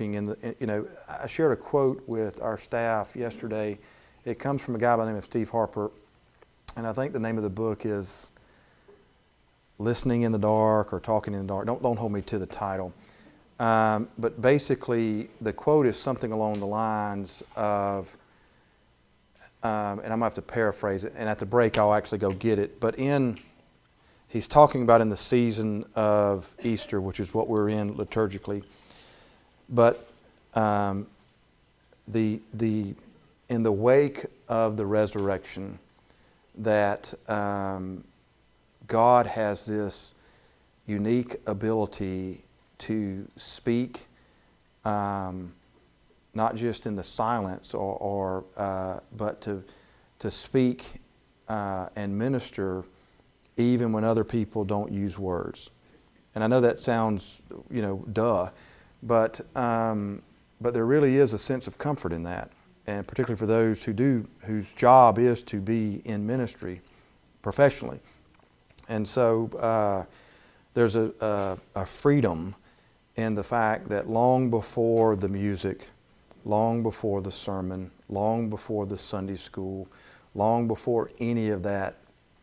working. And I shared a quote with our staff yesterday. It comes from a guy by the name of Steve Harper, and I think the name of the book is Listening in the Dark or Talking in the Dark. Don't hold me to the title. But basically, the quote is something along the lines of, and I'm going to have to paraphrase it, and at the break I'll actually go get it. But he's talking about in the season of Easter, which is what we're in liturgically. But in the wake of the resurrection, that God has this unique ability to speak, not just in the silence, but to speak and minister even when other people don't use words. And I know that sounds, duh, but there really is a sense of comfort in that, and particularly for those whose job is to be in ministry professionally. And so there's a freedom in the fact that long before the music, long before the sermon, long before the Sunday school, long before any of that,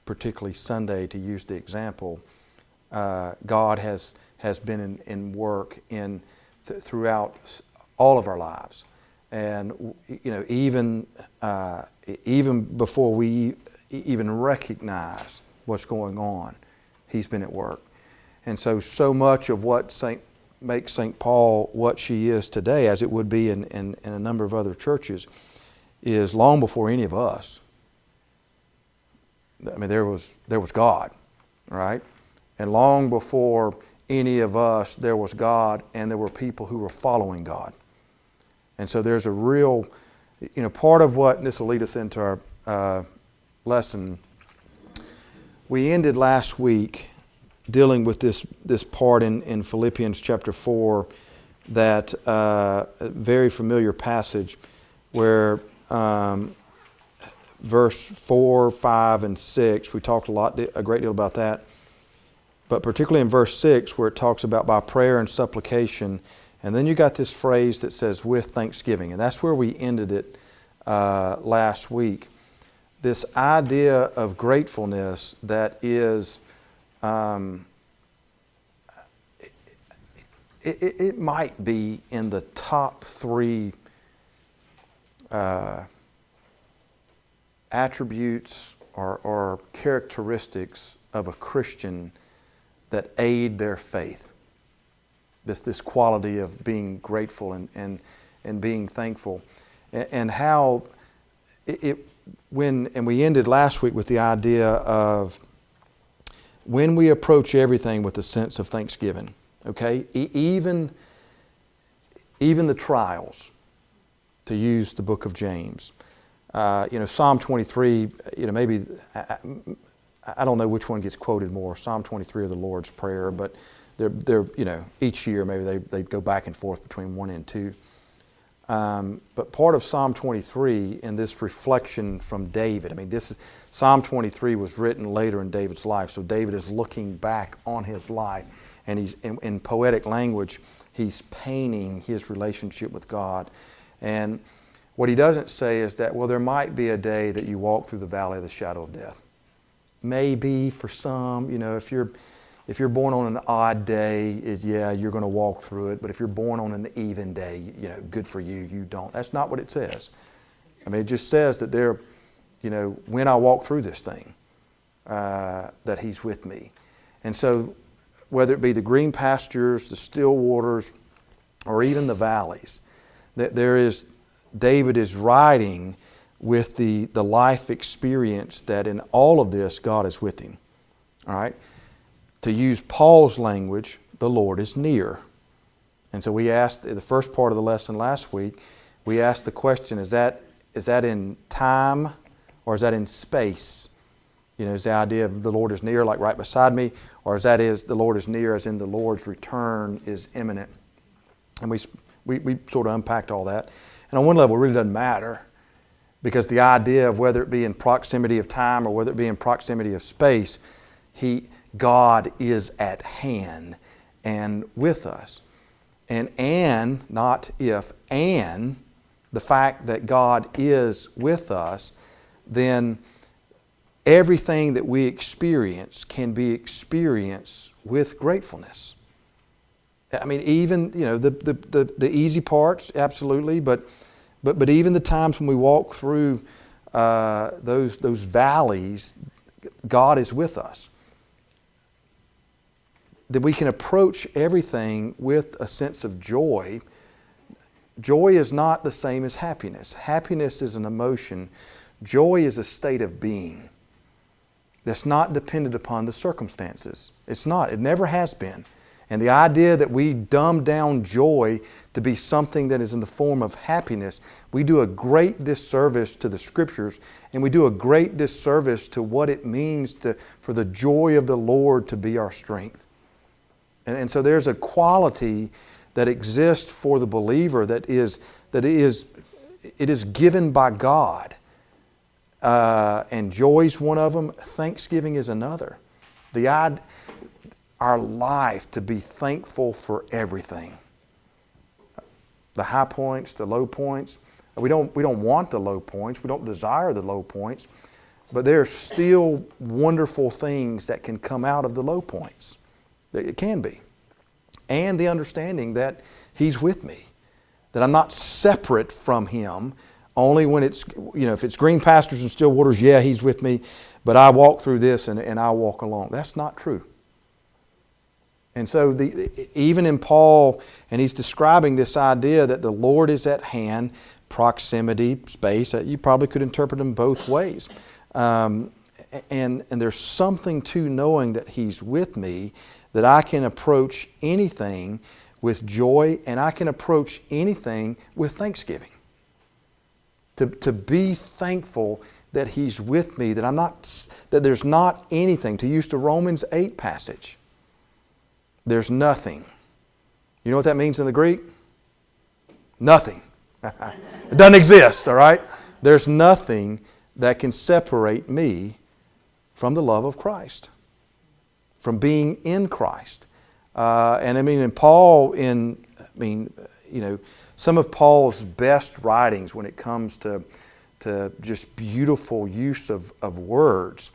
particularly Sunday to use the example, God has been in work throughout all of our lives. And even before we even recognize what's going on, He's been at work. And so much of what makes St. Paul what she is today, as it would be in a number of other churches, is long before any of us. I mean, there was God, right? And long before any of us, there was God, and there were people who were following God. And so there's a real, part of what, and this will lead us into our lesson. We ended last week dealing with this part in Philippians chapter 4, that very familiar passage where verse 4, 5, and 6, we talked a great deal about that. But particularly in verse 6, where it talks about by prayer and supplication, and then you got this phrase that says with thanksgiving, and that's where we ended it last week. This idea of gratefulness that is, it might be in the top 3 attributes or characteristics of a Christian that aid their faith. This quality of being grateful and being thankful, and how and we ended last week with the idea of when we approach everything with a sense of thanksgiving. Okay, even the trials, to use the book of James. Psalm 23. Maybe I don't know which one gets quoted more, Psalm 23 or the Lord's Prayer, but they're each year maybe they go back and forth between 1 and 2. But part of Psalm 23 in this reflection from David, Psalm 23 was written later in David's life, so David is looking back on his life, and he's in poetic language, he's painting his relationship with God. And what he doesn't say is that, well, there might be a day that you walk through the valley of the shadow of death. Maybe for some, if you're born on an odd day, you're going to walk through it. But if you're born on an even day, good for you. You don't. That's not what it says. It just says that when I walk through this thing, that He's with me. And so, whether it be the green pastures, the still waters, or even the valleys, David is writing with the life experience that in all of this, God is with him. All right? To use Paul's language, the Lord is near. And so we asked, in the first part of the lesson last week, we asked the question, is that in time or is that in space? Is the idea of the Lord is near, like right beside me, or is the Lord is near as in the Lord's return is imminent? And we sort of unpacked all that. And on one level, it really doesn't matter, because the idea of whether it be in proximity of time or whether it be in proximity of space, God is at hand and with us. and not if, and the fact that God is with us, then everything that we experience can be experienced with gratefulness. I mean, even, the easy parts, absolutely, but even the times when we walk through those valleys, God is with us. That we can approach everything with a sense of joy. Joy is not the same as happiness. Happiness is an emotion. Joy is a state of being that's not dependent upon the circumstances. It's not. It never has been. And the idea that we dumb down joy to be something that is in the form of happiness, we do a great disservice to the Scriptures, and we do a great disservice to what it means for the joy of the Lord to be our strength. And so there's a quality that exists for the believer that is given by God. And joy's one of them. Thanksgiving is another. Our life to be thankful for everything. The high points, the low points. We don't want the low points. We don't desire the low points. But there are still wonderful things that can come out of the low points. It can be. And the understanding that He's with me. That I'm not separate from Him. Only when it's, if it's green pastures and still waters, yeah, He's with me. But I walk through this and I walk along. That's not true. And so even in Paul, and he's describing this idea that the Lord is at hand, proximity, space, you probably could interpret them both ways. And there's something to knowing that He's with me, that I can approach anything with joy, and I can approach anything with thanksgiving. To be thankful that He's with me, that there's not anything, to use the Romans 8 passage. There's nothing. You know what that means in the Greek? Nothing. It doesn't exist, all right? There's nothing that can separate me from the love of Christ, from being in Christ. And Paul, some of Paul's best writings when it comes to just beautiful use of words,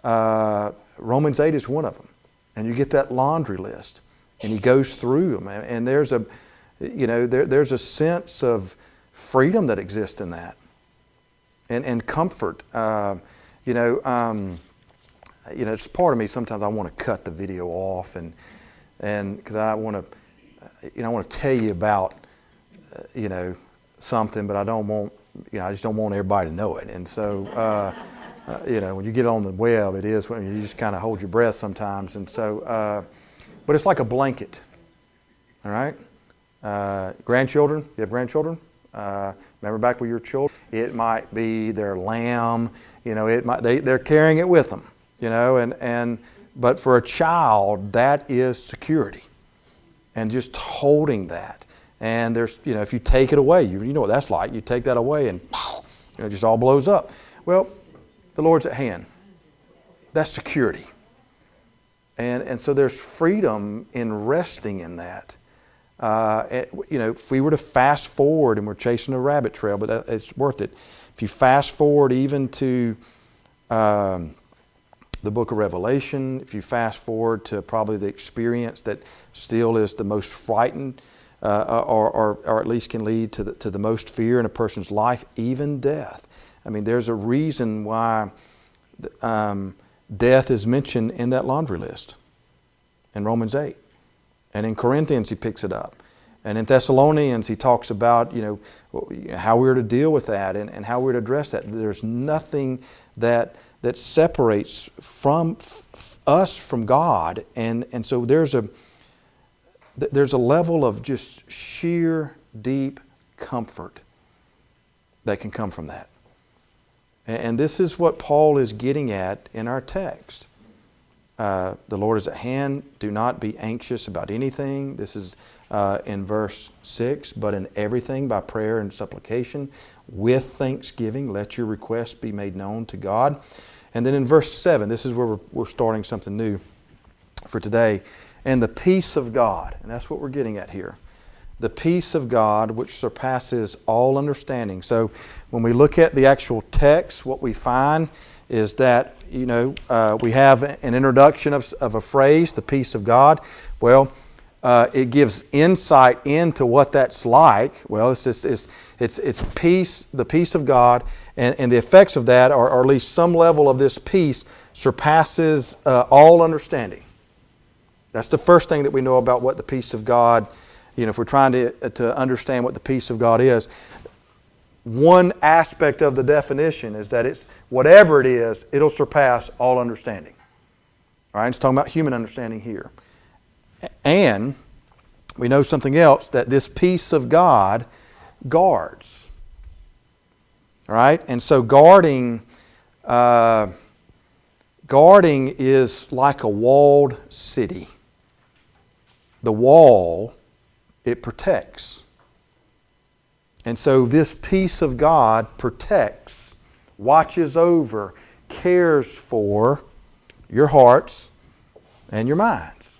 Romans 8 is one of them. And you get that laundry list, and he goes through them, and there's a sense of freedom that exists in that, and comfort. It's part of me. Sometimes I want to cut the video off, and because I want to tell you about something, but I don't want I just don't want everybody to know it, and so. When you get on the web, it is when you just kind of hold your breath sometimes. And so, but it's like a blanket. All right? Grandchildren, you have grandchildren? Remember back when you were children? It might be their lamb, they're carrying it with them, but for a child, that is security. And just holding that. And there's, if you take it away, you know what that's like. You take that away and it just all blows up. Well, the Lord's at hand. That's security. And so there's freedom in resting in that. If we were to fast forward, and we're chasing a rabbit trail, but it's worth it. If you fast forward even to the book of Revelation, if you fast forward to probably the experience that still is the most frightened, or at least can lead to the most fear in a person's life, even death. There's a reason why death is mentioned in that laundry list in Romans 8. And in Corinthians, he picks it up. And in Thessalonians, he talks about, how we're to deal with that and how we're to address that. There's nothing that separates from us from God. And so there's a level of just sheer, deep comfort that can come from that. And this is what Paul is getting at in our text. The Lord is at hand. Do not be anxious about anything. This is in verse 6. But in everything by prayer and supplication, with thanksgiving, let your requests be made known to God. And then in verse 7, this is where we're starting something new for today. And the peace of God, and that's what we're getting at here. the peace of God which surpasses all understanding. So when we look at the actual text, what we find is that, we have an introduction of a phrase, the peace of God. Well, it gives insight into what that's like. Well, it's peace, the peace of God, and the effects of that, or at least some level of this peace, surpasses all understanding. That's the first thing that we know about what the peace of God, if we're trying to understand what the peace of God is. One aspect of the definition is that it's whatever it is, it'll surpass all understanding. All right, it's talking about human understanding here. And we know something else, that this peace of God guards. All right, and so guarding is like a walled city. The wall, it protects. And so this peace of God protects, watches over, cares for your hearts and your minds.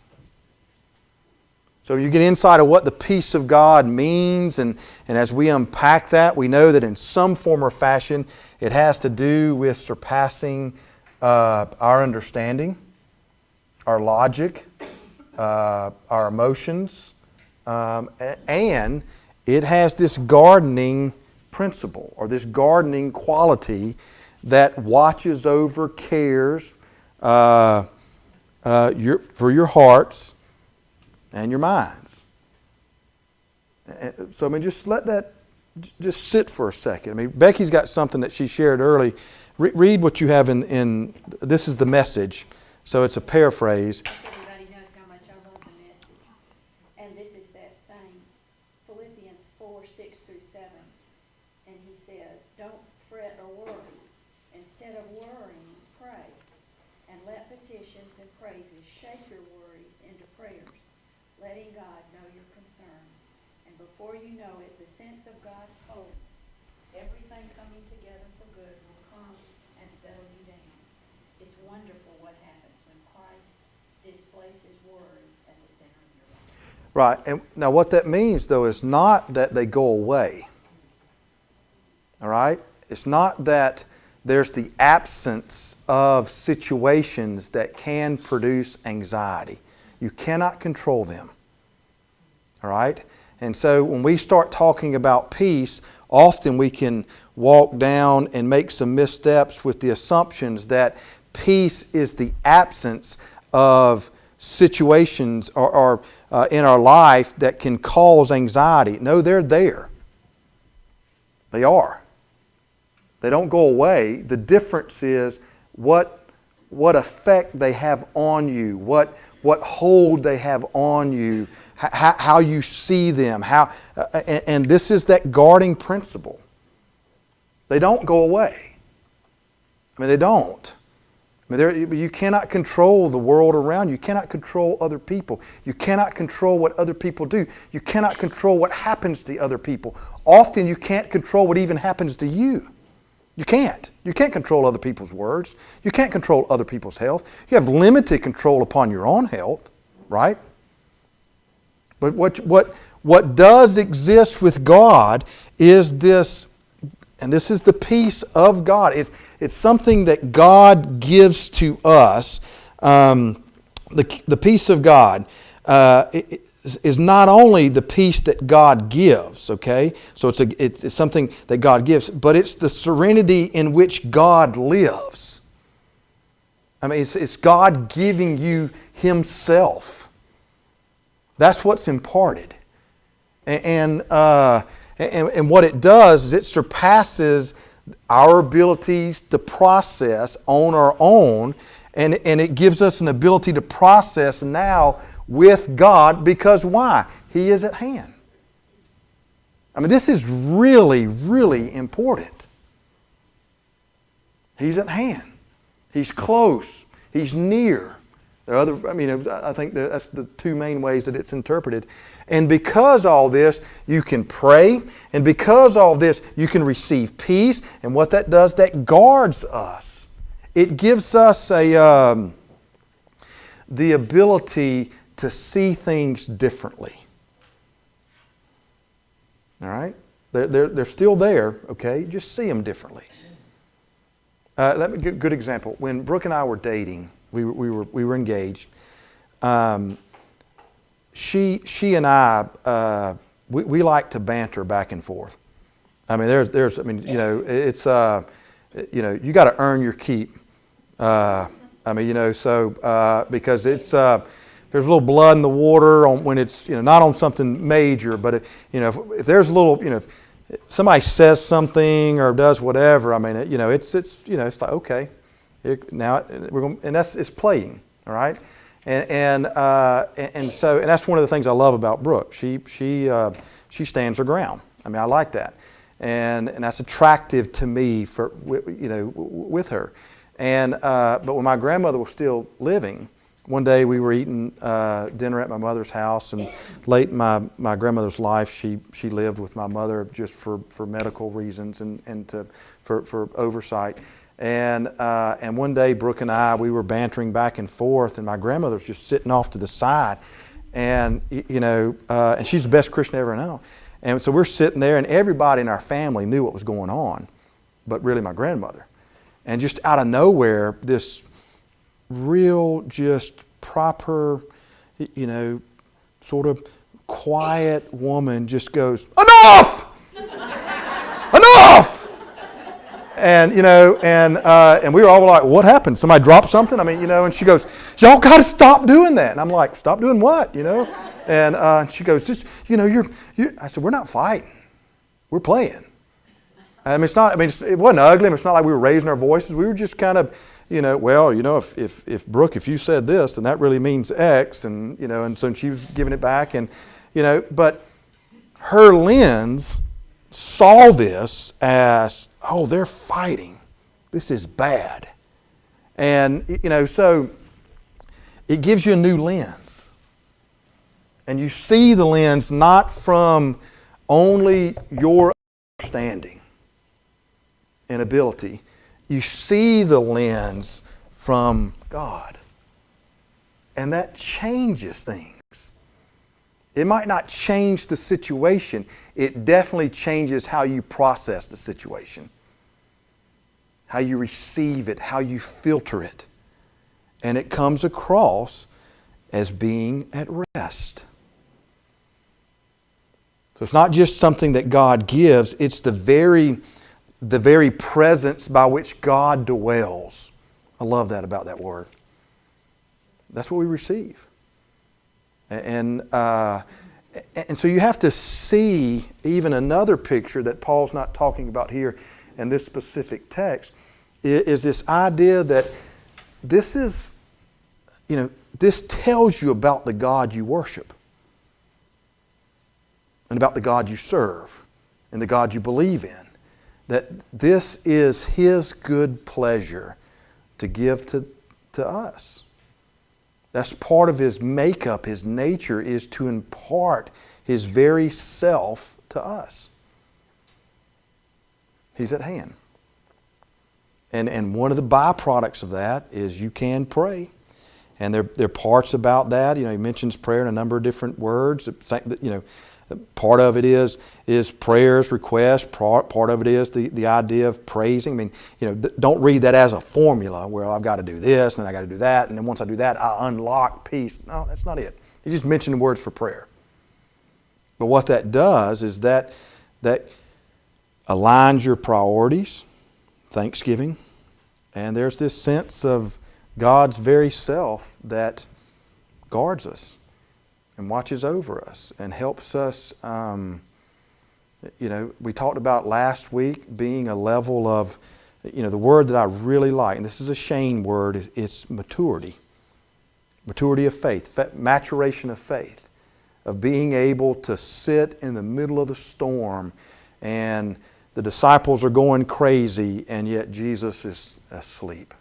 So you get insight of what the peace of God means, and as we unpack that, we know that in some form or fashion it has to do with surpassing our understanding, our logic, our emotions, and it has this gardening principle, or this gardening quality that watches over, cares for your hearts and your minds. So, just let that just sit for a second. Becky's got something that she shared early. Read what you have in this is the Message, so it's a paraphrase. Everybody knows how much I love the Message. And this is that same Philippians 4:6-7. And he says, don't fret or worry. Instead of worrying, pray. And let petitions and praises shape your worries into prayers, letting God know your concerns. And before you know it, the sense of God's holiness, everything coming together for good, will come and settle you down. It's wonderful what happens when Christ displaces worry at the center of your life. Right. And now what that means, though, is not that they go away. All right? It's not that there's the absence of situations that can produce anxiety. You cannot control them. All right? And so when we start talking about peace, often we can walk down and make some missteps with the assumptions that peace is the absence of situations or in our life that can cause anxiety. No, they're there. They are. They don't go away. The difference is what effect they have on you, what hold they have on you, how you see them, and this is that guarding principle. They don't go away. They don't. You cannot control the world around you. You cannot control other people. You cannot control what other people do. You cannot control what happens to other people. Often you can't control what even happens to you. You can't. You can't control other people's words. You can't control other people's health. You have limited control upon your own health, right? But what does exist with God is this, and this is the peace of God. It's something that God gives to us. The peace of God is not only the peace that God gives, okay? So it's something that God gives, but it's the serenity in which God lives. It's God giving you Himself. That's what's imparted. And what it does is it surpasses our abilities to process on our own, and it gives us an ability to process now with God, because why? He is at hand. This is really, really important. He's at hand. He's close. He's near. There are other, I think that's the two main ways that it's interpreted. And because all this, you can pray, and because all this, you can receive peace. And what that does, that guards us. It gives us the ability to see things differently. All right? They're still there, okay? Just see them differently. Let me give a good example. When Brooke and I were dating, we were engaged. She and I, we like to banter back and forth. I mean, it's you got to earn your keep. Because it's there's a little blood in the water when it's not on something major, but if there's a little if somebody says something or does whatever, I mean it's like okay, now we're going, and it's playing, all right, and that's one of the things I love about Brooke. She stands her ground. I mean, I like that, and that's attractive to me with her. And but when my grandmother was still living, one day we were eating dinner at my mother's house, and late in my grandmother's life, she lived with my mother just for medical reasons and for oversight. And one day Brooke and we were bantering back and forth, and my grandmother's just sitting off to the side, and and she's the best Christian I ever know. And so we're sitting there, and everybody in our family knew what was going on, but really my grandmother. And just out of nowhere, this real, just proper, sort of quiet woman just goes, "Enough! Enough!" And and we were all like, "What happened? Somebody dropped something?" I mean, and she goes, "Y'all got to stop doing that." And I'm like, "Stop doing what?" And she goes, "Just you're." I said, "We're not fighting. We're playing." I mean, it wasn't ugly. It's not like we were raising our voices. We were just kind of, if Brooke, if you said this, then that really means X, and so she was giving it back, and but her lens saw this as, oh, they're fighting. This is bad, and so it gives you a new lens, and you see the lens not from only your understanding and ability. You see the lens from God. And that changes things. It might not change the situation. It definitely changes how you process the situation, how you receive it, how you filter it. And it comes across as being at rest. So it's not just something that God gives, it's the very presence by which God dwells. I love that about that word. That's what we receive. And so you have to see even another picture that Paul's not talking about here in this specific text, is this idea that this is, this tells you about the God you worship and about the God you serve and the God you believe in. That this is His good pleasure to give to us. That's part of His makeup, His nature, is to impart His very self to us. He's at hand. And one of the byproducts of that is you can pray. And there are parts about that. He mentions prayer in a number of different words. Part of it is prayers, requests. Part of it is the idea of praising. I mean, don't read that as a formula where I've got to do this and then I got to do that, and then once I do that, I unlock peace. No, that's not it. He just mentioned words for prayer. But what that does is that aligns your priorities, thanksgiving, and there's this sense of God's very self that guards us and watches over us and helps us, we talked about last week being a level of, the word that I really like, and this is a Shane word, it's maturity. Maturity of faith, maturation of faith, of being able to sit in the middle of the storm and the disciples are going crazy and yet Jesus is asleep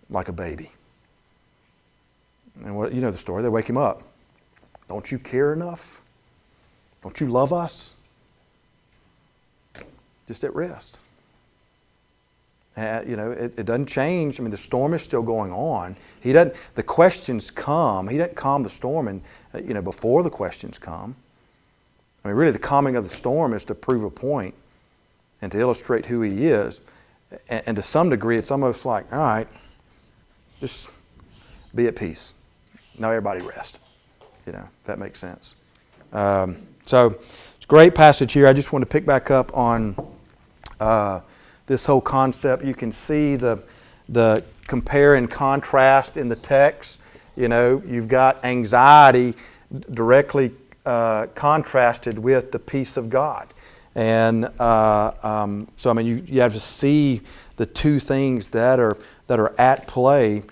like a baby. And you know the story, they wake him up. Don't you care enough? Don't you love us? Just at rest. It doesn't change. I mean, the storm is still going on. The questions come. He doesn't calm the storm before the questions come. I mean, really the calming of the storm is to prove a point and to illustrate who He is. And to some degree, it's almost like, all right, just be at peace. Now everybody rest. If that makes sense. So it's a great passage here. I just want to pick back up on this whole concept. You can see the compare and contrast in the text. You've got anxiety directly contrasted with the peace of God. And so, I mean, you have to see the two things that are at play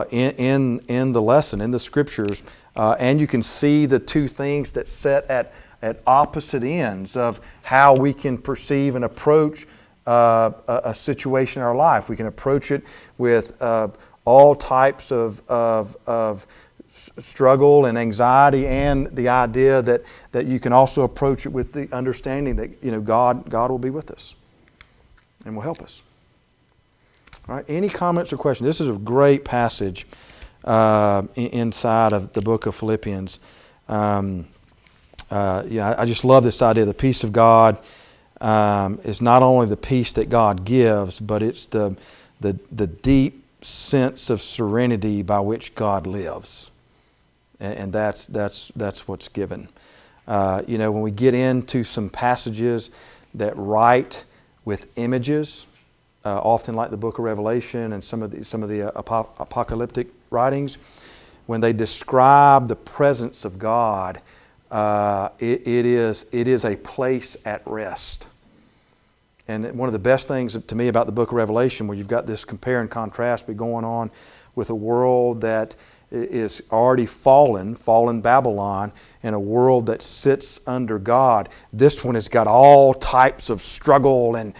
in the lesson, in the Scriptures. And you can see the two things that set at opposite ends of how we can perceive and approach a situation in our life. We can approach it with all types of struggle and anxiety, and the idea that you can also approach it with the understanding that God will be with us and will help us. All right. Any comments or questions? This is a great passage inside of the book of Philippians. I just love this idea. The peace of God is not only the peace that God gives, but it's the deep sense of serenity by which God lives, and that's what's given. When we get into some passages that write with images, often like the book of Revelation and some of the apocalyptic writings, when they describe the presence of God, it is a place at rest. And one of the best things to me about the book of Revelation, where you've got this compare and contrast going on with a world that is already fallen Babylon, and a world that sits under God. This one has got all types of struggle and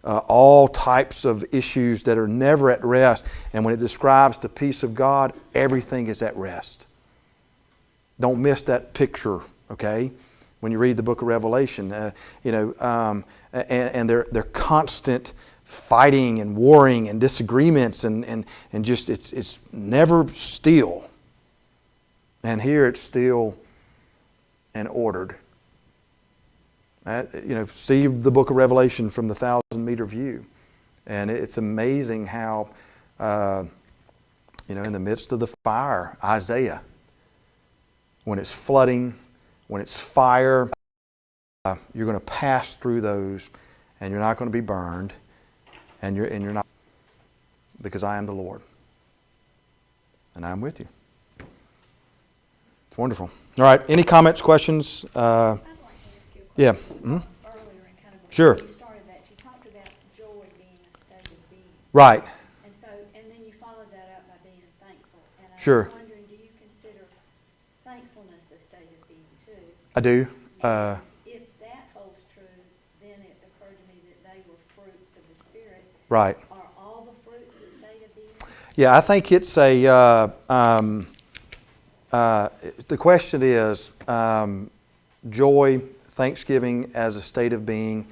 all types of issues that are never at rest. And when it describes the peace of God, everything is at rest. Don't miss that picture, okay? When you read the book of Revelation, and their constant fighting and warring and disagreements and just it's never still. And here it's still and ordered. See the book of Revelation from the 1,000-meter view, and it's amazing how in the midst of the fire, Isaiah, when it's flooding, when it's fire, you're going to pass through those, and you're not going to be burned, and you're not, because I am the Lord, and I am with you. It's wonderful. All right. Any comments, questions? I'd like to ask you a question. Yeah. Mm-hmm. Earlier, and kind of Sure. when you started that, you talked about joy being a state of being. Right. And then you followed that up by being thankful. And I Sure. was wondering, do you consider thankfulness a state of being too? I do. If that holds true, then it occurred to me that they were fruits of the Spirit. Right. Are all the fruits a state of being? Yeah, I think it's the question is joy, thanksgiving as a state of being,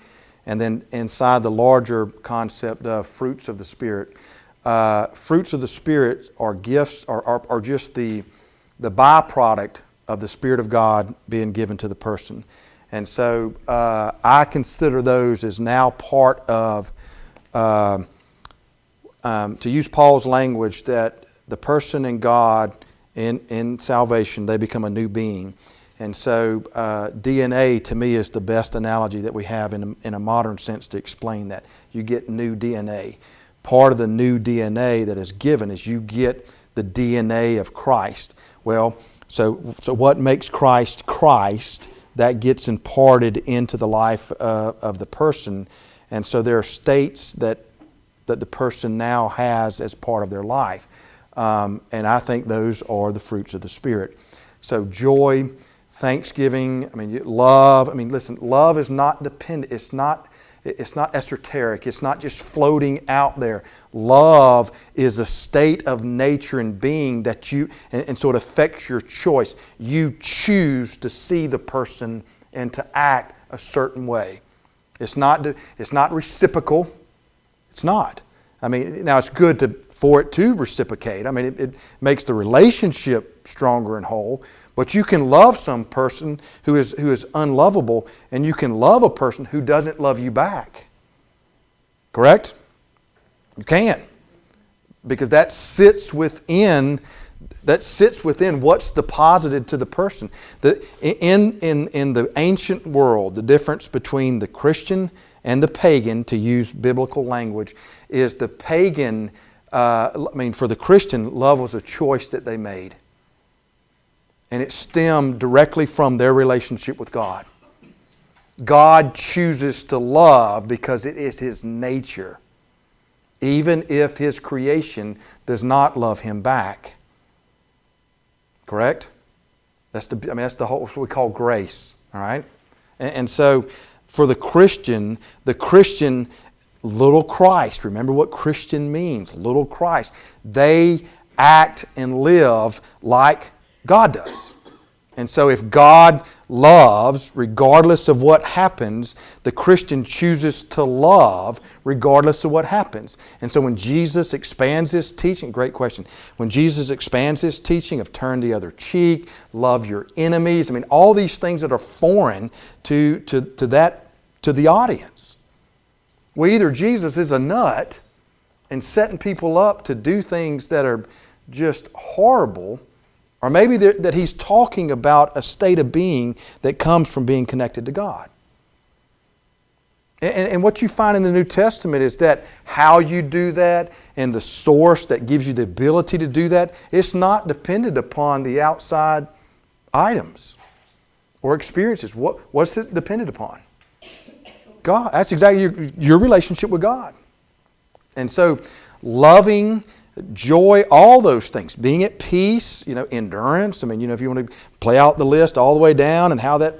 and then inside the larger concept of fruits of the Spirit. Fruits of the Spirit are gifts, are just the byproduct of the Spirit of God being given to the person. And so I consider those as now part of, to use Paul's language, that the person and God in salvation, they become a new being. And so DNA to me is the best analogy that we have in a modern sense to explain that. You get new DNA. Part of the new DNA that is given is you get the DNA of Christ. Well, so what makes Christ Christ, that gets imparted into the life of the person. And so there are states that the person now has as part of their life. And I think those are the fruits of the Spirit. So joy, thanksgiving, love. Listen, love is not dependent. It's not esoteric. It's not just floating out there. Love is a state of nature and being that and so it affects your choice. You choose to see the person and to act a certain way. It's not reciprocal. It's not. Now it's good for it to reciprocate. It makes the relationship stronger and whole. But you can love some person who is unlovable, and you can love a person who doesn't love you back. Correct? You can't. Because that sits within what's deposited to the person. In the ancient world, the difference between the Christian and the pagan, to use biblical language, is the pagan, for the Christian, love was a choice that they made. And it stemmed directly from their relationship with God. God chooses to love because it is His nature, even if His creation does not love Him back. Correct? That's the whole, what we call grace. All right? And so, for the Christian, little Christ, remember what Christian means, little Christ, they act and live like God does. And so if God loves, regardless of what happens, the Christian chooses to love regardless of what happens. And so when Jesus expands His teaching, great question, when Jesus expands His teaching of turn the other cheek, love your enemies, all these things that are foreign to the audience. Well, either Jesus is a nut and setting people up to do things that are just horrible, or maybe that He's talking about a state of being that comes from being connected to God. And what you find in the New Testament is that how you do that and the source that gives you the ability to do that, it's not dependent upon the outside items or experiences. What's it dependent upon? God. That's exactly your relationship with God. And so loving, joy, all those things, being at peace, endurance. If you want to play out the list all the way down and how that,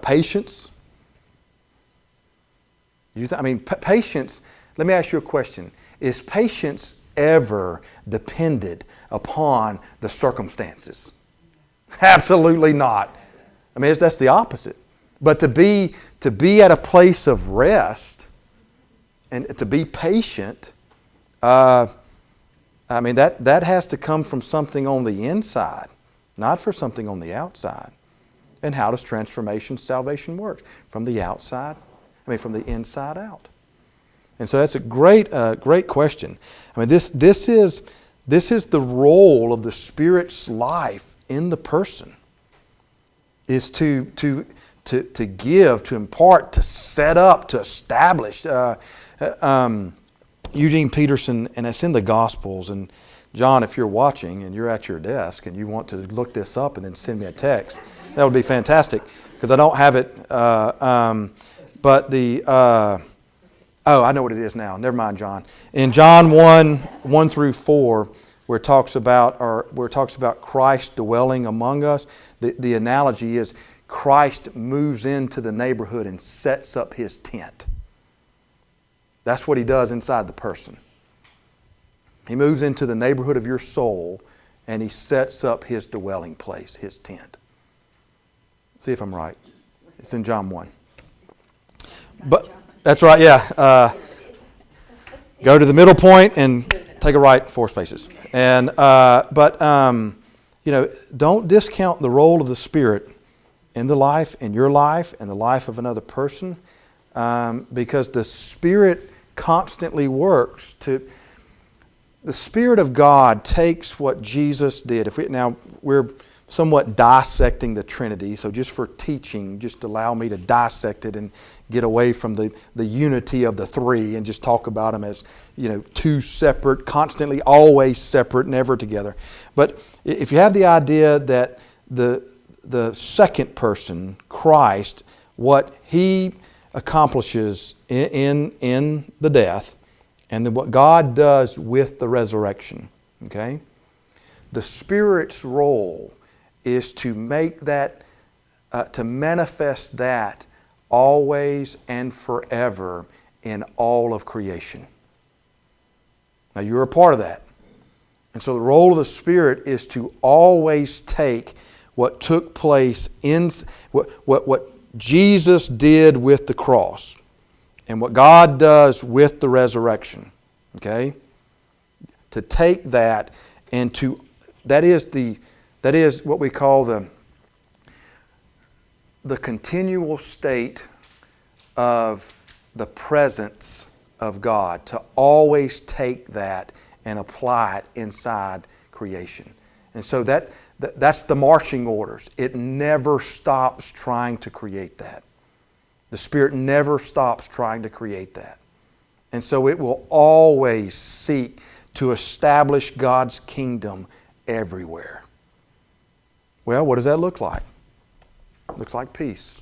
patience. Patience, let me ask you a question. Is patience ever dependent upon the circumstances? Absolutely not. That's the opposite. But to be at a place of rest and to be patient, that has to come from something on the inside, not for something on the outside. And how does salvation work? From the outside, from the inside out. And so that's a great question. This is the role of the Spirit's life in the person, is to give, to impart, to set up, to establish. Eugene Peterson, and it's in the Gospels. And John, if you're watching and you're at your desk and you want to look this up and then send me a text, that would be fantastic, because I don't have it. I know what it is now. Never mind, John. In John 1 through 4, where it talks about Christ dwelling among us, the analogy is Christ moves into the neighborhood and sets up His tent. That's what He does inside the person. He moves into the neighborhood of your soul and He sets up His dwelling place, His tent. See if I'm right. It's in John 1. But that's right, yeah. Go to the middle point and take a right 4 spaces. And don't discount the role of the Spirit in your life, and the life of another person, because the Spirit constantly works to. The Spirit of God takes what Jesus did. We're somewhat dissecting the Trinity, so just for teaching, just allow me to dissect it and get away from the unity of the three and just talk about them as, two separate, constantly always separate, never together. But if you have the idea that the second person, Christ, what He accomplishes in the death, and then what God does with the resurrection, okay? The Spirit's role is to make that, to manifest that always and forever in all of creation. Now you're a part of that. And so the role of the Spirit is to always take what took place in what Jesus did with the cross and what God does with the resurrection. Okay? To take that and that is the That is what we call the continual state of the presence of God, to always take that and apply it inside creation. And so that's the marching orders. It never stops trying to create that. The Spirit never stops trying to create that. And so it will always seek to establish God's kingdom everywhere. Well, what does that look like? Looks like peace.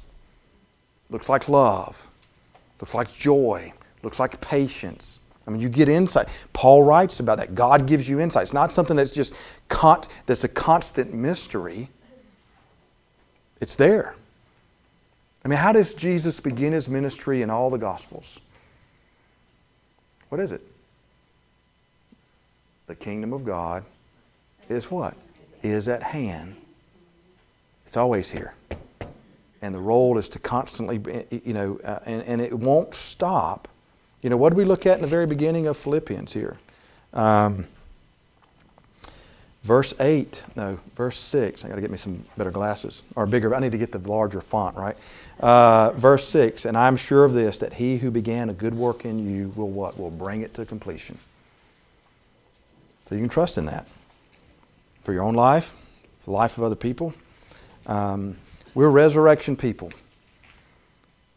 Looks like love. Looks like joy. Looks like patience. I mean, you get insight. Paul writes about that. God gives you insight. It's not something that's just that's a constant mystery. It's there. I mean, how does Jesus begin His ministry in all the Gospels? What is it? The kingdom of God is what? Is at hand. It's always here. And the role is to constantly, and it won't stop. You know, what did we look at in the very beginning of Philippians here? Verse 6. I got to get me some better glasses. Or bigger, I need to get the larger font, right? Verse 6. And I'm sure of this, that He who began a good work in you will what? Will bring it to completion. So you can trust in that. For your own life, for the life of other people. We're resurrection people.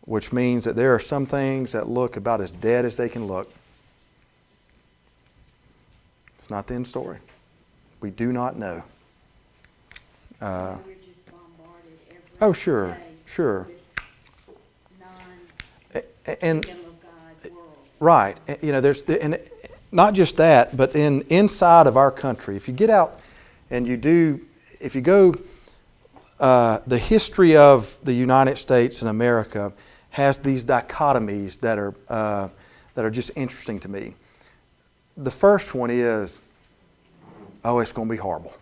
Which means that there are some things that look about as dead as they can look. It's not the end story. We do not know. We're just bombarded every Oh, sure, day sure. with And non-kingdom of God world. right, you know, and not just that, but inside of our country, if you get out and if you go, the history of the United States and America has these dichotomies that are just interesting to me. The first one is, oh, it's going to be horrible.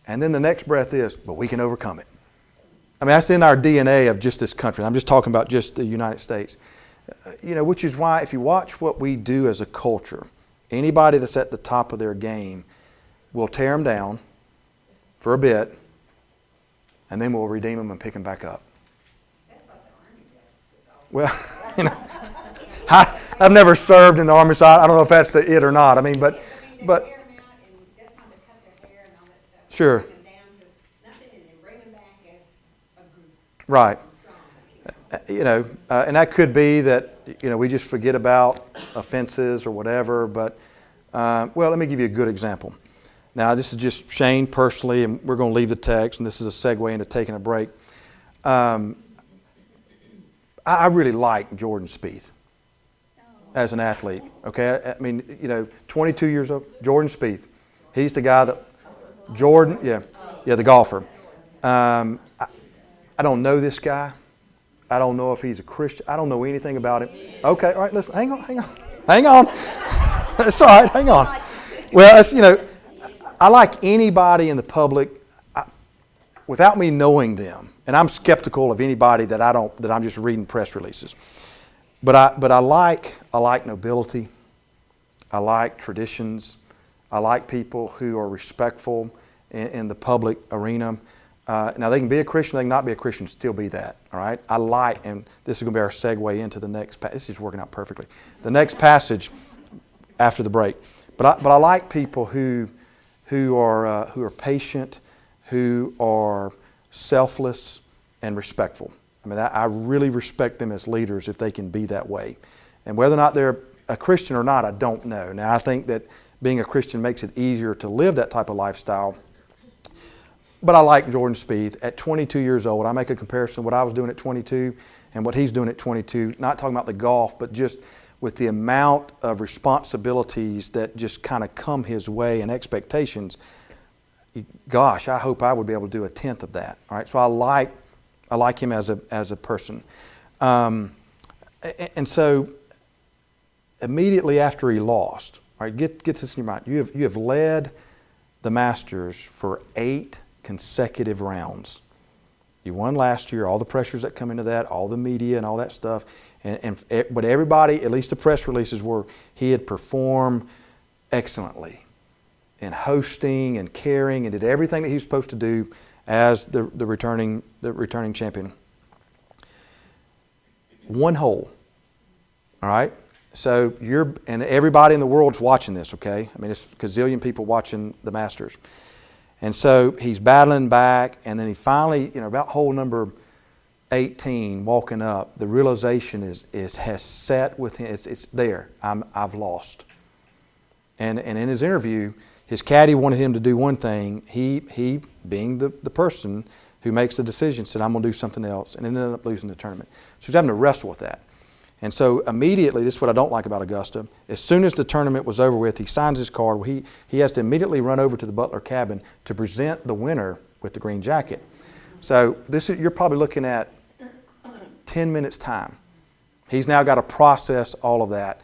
And then the next breath is, but we can overcome it. I mean, that's in our DNA of just this country. I'm just talking about just the United States. Which is why if you watch what we do as a culture, anybody that's at the top of their game, we'll tear them down for a bit, and then we'll redeem them and pick them back up. Well, I've never served in the Army, so I don't know if that's the it or not. I mean, but sure, right. And that could be that we just forget about offenses or whatever. But let me give you a good example. Now, this is just Shane personally, and we're going to leave the text, and this is a segue into taking a break. I really like Jordan Spieth as an athlete. Okay, I mean, 22 years old, Jordan Spieth. He's the guy that Jordan, the golfer. I don't know this guy. I don't know if he's a Christian. I don't know anything about him. Okay, all right. Listen, hang on. That's all right. Hang on. Well, I like anybody in the public without me knowing them. And I'm skeptical of anybody that I'm just reading press releases. But I like nobility. I like traditions. I like people who are respectful in the public arena. Now they can be a Christian, they can not be a Christian, still be that. All right. And this is going to be our segue into the next. This is working out perfectly. The next passage after the break. But I like people who are patient, who are selfless and respectful. I mean, I really respect them as leaders if they can be that way. And whether or not they're a Christian or not, I don't know. Now, I think that being a Christian makes it easier to live that type of lifestyle. But I like Jordan Spieth. At 22 years old, I make a comparison of what I was doing at 22 and what he's doing at 22. Not talking about the golf, but just with the amount of responsibilities that just kind of come his way and expectations. Gosh, I hope I would be able to do a tenth of that. All right, so I like him as a person, and so immediately after he lost, all right, get this in your mind. You have led the Masters for 8 consecutive rounds. You won last year. All the pressures that come into that, all the media and all that stuff, but everybody, at least the press releases were he had performed excellently. and hosting and caring and did everything that he was supposed to do as the returning champion. One hole. All right? So and everybody in the world's watching this, okay? I mean, it's a gazillion people watching the Masters. And so he's battling back, and then he finally, about hole number 18, walking up, the realization has set with him. It's there. I've lost. And in his interview, his caddy wanted him to do one thing. He being the person who makes the decision, said, I'm going to do something else, and ended up losing the tournament. So he's having to wrestle with that. And so immediately, this is what I don't like about Augusta, as soon as the tournament was over with, he signs his card. He has to immediately run over to the Butler cabin to present the winner with the green jacket. So you're probably looking at 10 minutes time. He's now got to process all of that.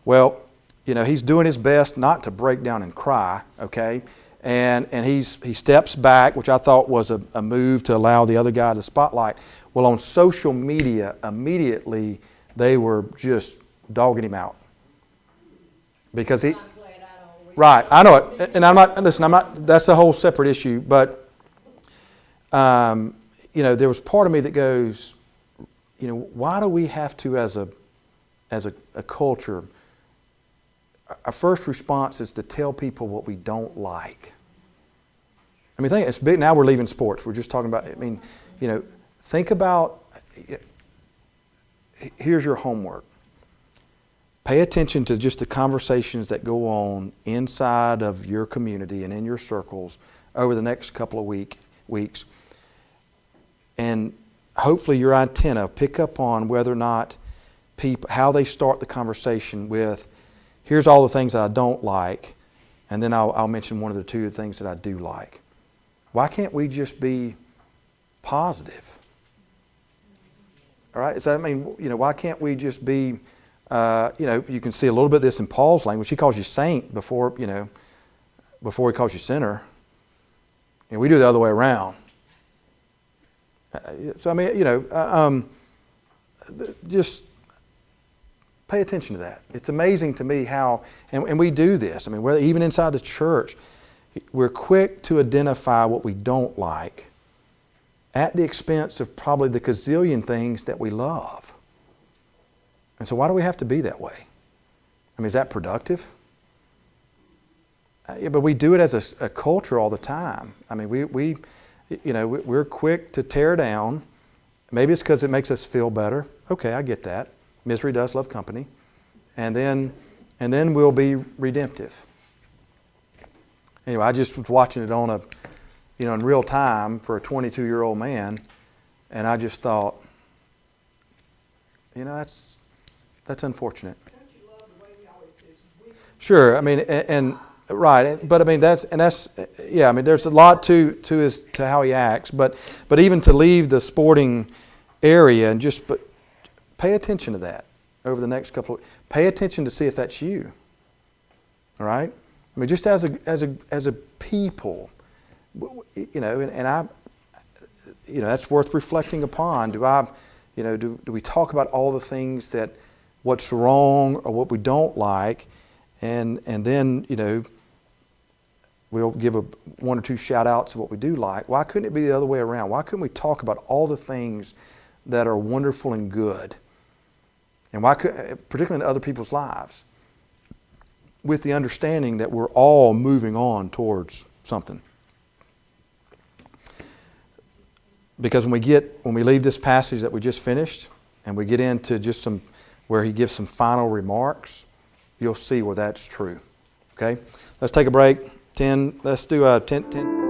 Well, he's doing his best not to break down and cry, okay? And he steps back, which I thought was a move to allow the other guy the spotlight. Well, on social media, immediately they were just dogging him out. Because he... Right, I know it. And I'm not, that's a whole separate issue. But, there was part of me that goes, why do we have to, as a culture, our first response is to tell people what we don't like? I mean, it's big. Now we're leaving sports. We're just talking about, think about, here's your homework. Pay attention to just the conversations that go on inside of your community and in your circles over the next couple of weeks. And hopefully your antenna pick up on whether or not how they start the conversation with, here's all the things that I don't like, and then I'll mention one of the two things that I do like. Why can't we just be positive? All right? So, why can't we just be, you can see a little bit of this in Paul's language. He calls you saint before he calls you sinner. And we do the other way around. So, just pay attention to that. It's amazing to me how, and we do this. Even inside the church, we're quick to identify what we don't like at the expense of probably the gazillion things that we love. And so why do we have to be that way? Is that productive? But we do it as a culture all the time. We're quick to tear down. Maybe it's because it makes us feel better. Okay, I get that. Misery does love company. And then we'll be redemptive. Anyway, I just was watching it on in real time for a 22-year-old man, and I just thought, that's unfortunate. Don't you love the way he always says we? Sure, right, but there's a lot to how he acts, but even to leave the sporting area and but pay attention to that over the next couple of weeks. Pay attention to see if that's you. All right? Just as a people, that's worth reflecting upon. Do we talk about all the things what's wrong or what we don't like, and then we'll give one or two shout outs of what we do like. Why couldn't it be the other way around? Why couldn't we talk about all the things that are wonderful and good? And particularly in other people's lives, with the understanding that we're all moving on towards something. Because when we leave this passage that we just finished, and we get into just where he gives some final remarks, you'll see where that's true. Okay? Let's take a break. Let's do a 10.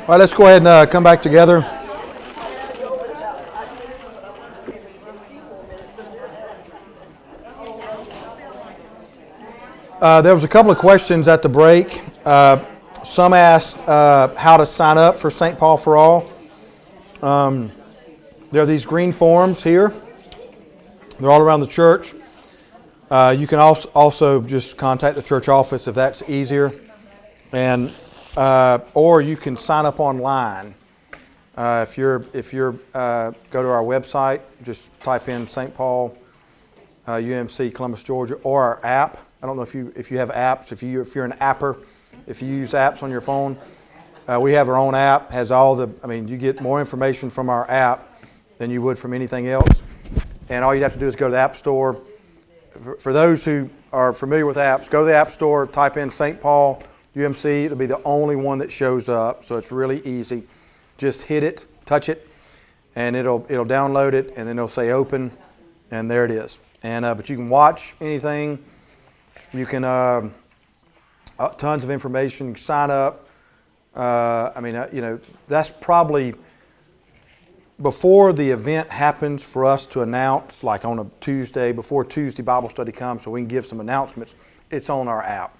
All right, let's go ahead and come back together. There was a couple of questions at the break. Some asked how to sign up for St. Paul for All. There are these green forms here. They're all around the church. You can also just contact the church office if that's easier, and or you can sign up online. If you're go to our website, just type in St. Paul UMC Columbus, Georgia, or our app. I don't know if you have apps. If you're an apper, if you use apps on your phone, we have our own app. Has all the. I mean, you get more information from our app than you would from anything else. And all you have to do is go to the App Store. For those who are familiar with apps, go to the App Store, type in St. Paul UMC. It'll be the only one that shows up, so it's really easy. Just hit it, touch it, and it'll download it, and then it'll say open, and there it is. And but you can watch anything. You can tons of information. You can sign up. That's probably before the event happens for us to announce, like on a Tuesday, before Tuesday Bible study comes, so we can give some announcements. It's on our app.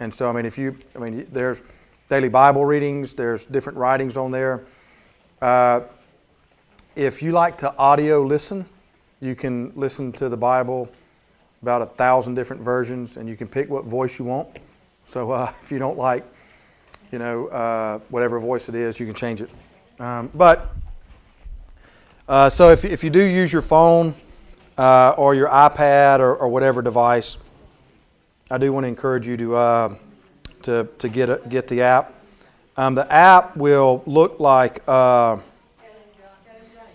And so, there's daily Bible readings, there's different writings on there. If you like to audio listen, you can listen to the Bible, about 1,000 different versions, and you can pick what voice you want. So if you don't like, whatever voice it is, you can change it. So if you do use your phone or your iPad or whatever device, I do want to encourage you to get the app. The app will look like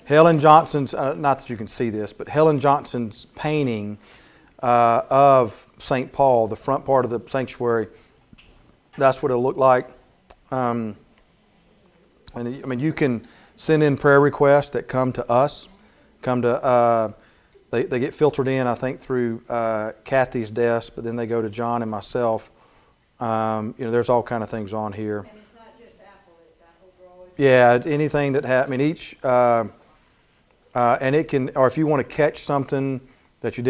Helen Johnson's. Not that you can see this, but Helen Johnson's painting of St. Paul, the front part of the sanctuary. That's what it'll look like. You can send in prayer requests that come to us. They get filtered in, I think, through Kathy's desk, but then they go to John and myself. There's all kind of things on here. And it's not just Apple, it's Apple Droid. Yeah, anything that each, and it can, or if you want to catch something that you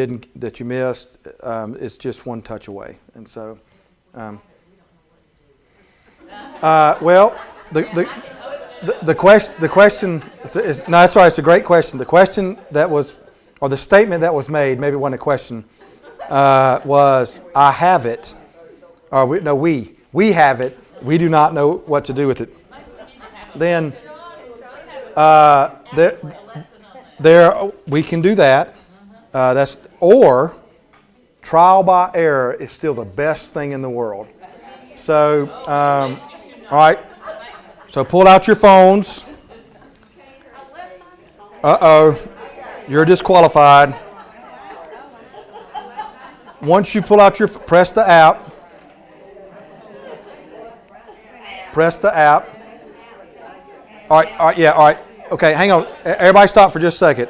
missed, it's just one touch away. And so, the question is no, that's right. It's a great question. The question that was, or the statement that was made, maybe it wasn't a question, was I have it, or we have it. We do not know what to do with it. Then there we can do that. Or trial by error is still the best thing in the world. So, all right. So pull out your phones. You're disqualified. Once you pull out press the app. Press the app. All right. Okay, hang on. Everybody stop for just a second.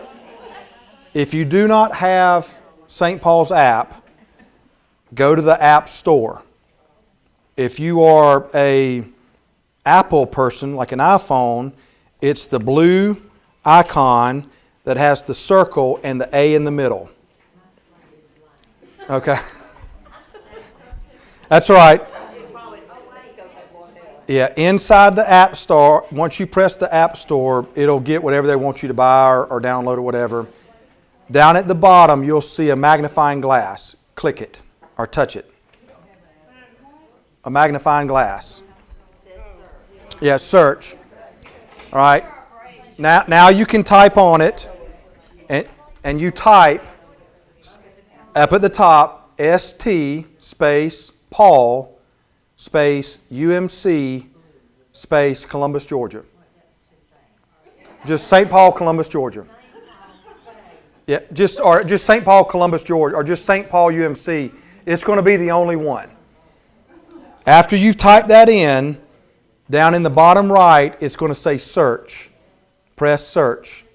If you do not have St. Paul's app, go to the App Store. If you are a Apple person, like an iPhone, it's the blue icon that has the circle and the A in the middle. Okay. That's right. Yeah, inside the App Store, once you press the App Store, it'll get whatever they want you to buy or download or whatever. Down at the bottom, you'll see a magnifying glass. Click it or touch it. A magnifying glass. Yeah, search. All right. Now you can type on it, and you type up at the top ST space Paul space UMC space Columbus, Georgia. Just St. Paul, Columbus, Georgia. Yeah, just St. Paul, Columbus, Georgia, or just St. Paul UMC. It's going to be the only one. After you've typed that in, down in the bottom right, it's going to say search. Press search.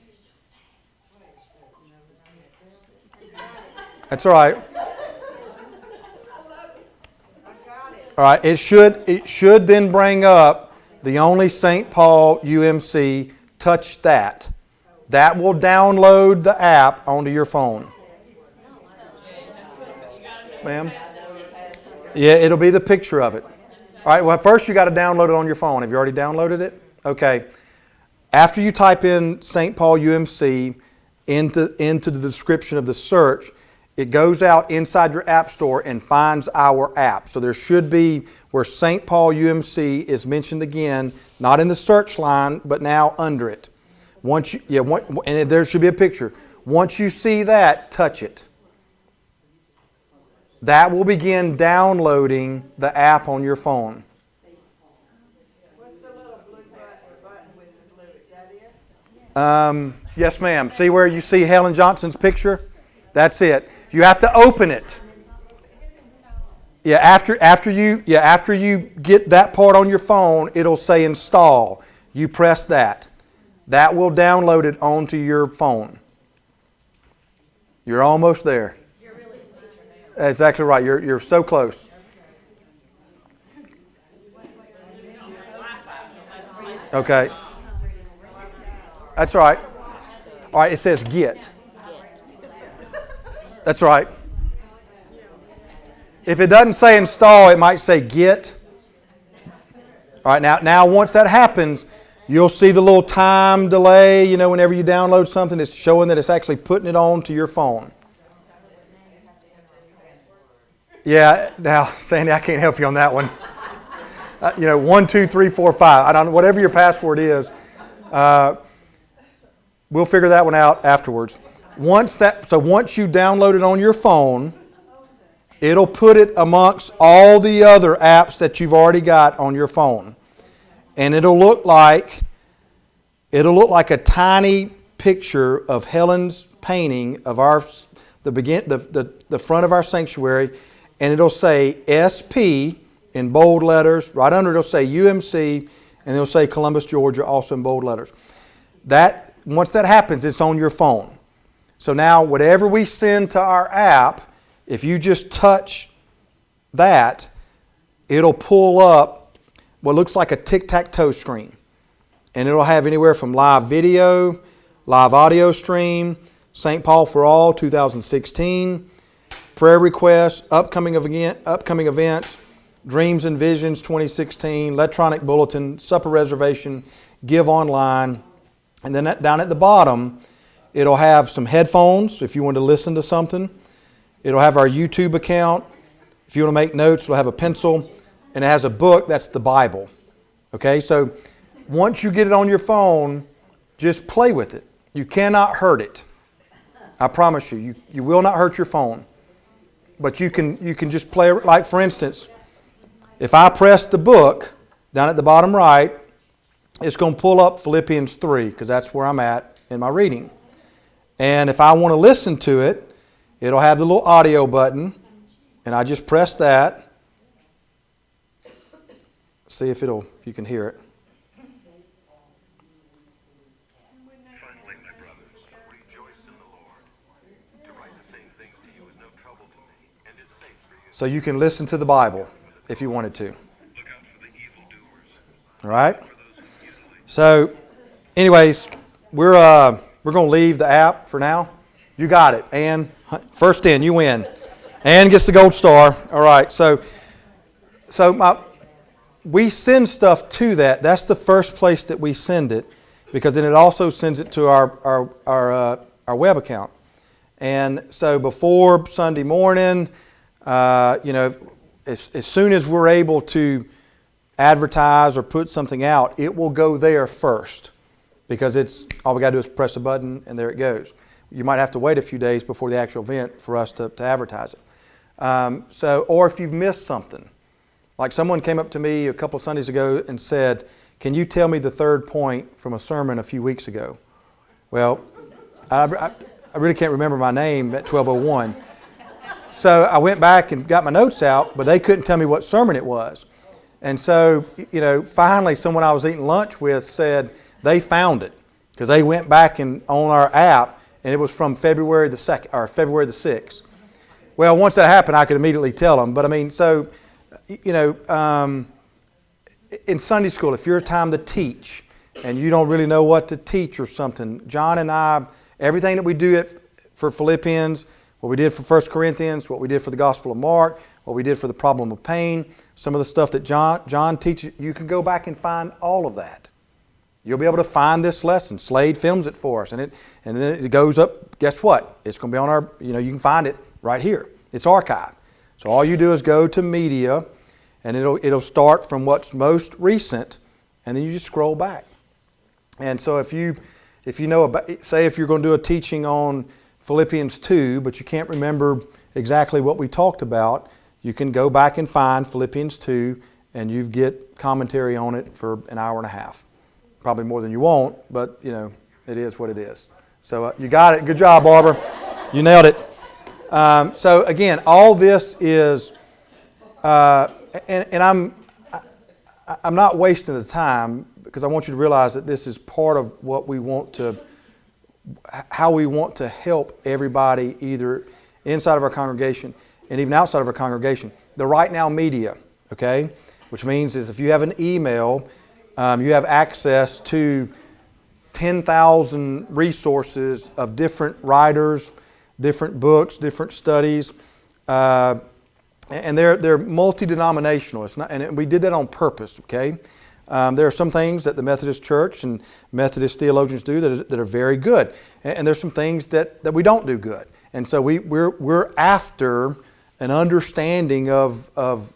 That's all right. All right. It should then bring up the only St. Paul UMC, touch that. That will download the app onto your phone. Ma'am? Yeah, it'll be the picture of it. All right, well, first you got to download it on your phone. Have you already downloaded it? Okay. After you type in St. Paul UMC into the description of the search, it goes out inside your app store and finds our app. So there should be where St. Paul UMC is mentioned again, not in the search line, but now under it. And there should be a picture. Once you see that, touch it. That will begin downloading the app on your phone. What's the little blue button with the blue? Is that it? Yes, ma'am. See where you see Helen Johnson's picture? That's it. You have to open it. Yeah, after you get that part on your phone, it'll say install. You press that. That will download it onto your phone. You're almost there. You're really a teacher now. That's exactly right. You're so close. Okay. That's right. All right, it says get. That's right. If it doesn't say install, it might say get. All right, now once that happens, you'll see the little time delay. You know, whenever you download something, it's showing that it's actually putting it on to your phone. Yeah, now, Sandy, I can't help you on that one. 1, 2, 3, 4, 5. I don't know, whatever your password is. We'll figure that one out afterwards. Once you download it on your phone, it'll put it amongst all the other apps that you've already got on your phone. And it'll look like a tiny picture of Helen's painting of the front of our sanctuary, and it'll say SP in bold letters. Right under it'll say UMC, and it'll say Columbus, Georgia, also in bold letters. Once that happens, it's on your phone. So now whatever we send to our app, if you just touch that, it'll pull up what looks like a tic-tac-toe screen. And it'll have anywhere from live video, live audio stream, St. Paul for All 2016, prayer requests, upcoming events, Dreams and Visions 2016, electronic bulletin, supper reservation, give online. And then down at the bottom, it'll have some headphones if you want to listen to something. It'll have our YouTube account. If you want to make notes, it'll have a pencil. And it has a book, that's the Bible. Okay, so once you get it on your phone, just play with it. You cannot hurt it. I promise you. You will not hurt your phone. But you can just play, like for instance, if I press the book down at the bottom right, it's going to pull up Philippians 3 because that's where I'm at in my reading. And if I want to listen to it, it'll have the little audio button, and I just press that. See if you can hear it. Finally, my brothers, rejoice in the Lord. To write the same things to you is no trouble to me, and is safe for you. So you can listen to the Bible if you wanted to. Look out for the evildoers. All right? So, anyways, we're going to leave the app for now. You got it. Ann, first in, you win. Ann gets the gold star. All right. So we send stuff to that. That's the first place that we send it, because then it also sends it to our web account. And so before Sunday morning, as soon as we're able to advertise or put something out, it will go there first, because it's all we got to do is press a button and there it goes. You might have to wait a few days before the actual event for us to advertise it. Or if you've missed something, like someone came up to me a couple of Sundays ago and said, "Can you tell me the third point from a sermon a few weeks ago?" Well, I really can't remember my name at 12:01. So I went back and got my notes out, but they couldn't tell me what sermon it was. And so, finally someone I was eating lunch with said they found it because they went back on our app, and it was from February the 2nd or February the 6th. Well, once that happened, I could immediately tell them. But I mean, so, in Sunday school, if you're a time to teach and you don't really know what to teach or something, John and I, everything that we do for Philippians, what we did for 1 Corinthians, what we did for the Gospel of Mark, what we did for the problem of pain, some of the stuff that John teaches, you can go back and find all of that. You'll be able to find this lesson. Slade films it for us, and then it goes up. Guess what? It's going to be on our, you can find it right here. It's archived. So all you do is go to media, and it'll start from what's most recent, and then you just scroll back. And so if you know about, say if you're going to do a teaching on Philippians 2, but you can't remember exactly what we talked about, you can go back and find Philippians 2, and you get commentary on it for an hour and a half. Probably more than you want, but it is what it is. So you got it. Good job, Barbara. You nailed it. So again, all this is, and I'm not wasting the time, because I want you to realize that this is part of what we want to, how we want to help everybody, either inside of our congregation and even outside of our congregation. The Right Now media, okay, which means is if you have an email, you have access to 10,000 resources of different writers, different books, different studies, and they're multi-denominational. It's not, and we did that on purpose. Okay, there are some things that the Methodist Church and Methodist theologians do that are very good, and there's some things that we don't do good. And so we're after an understanding of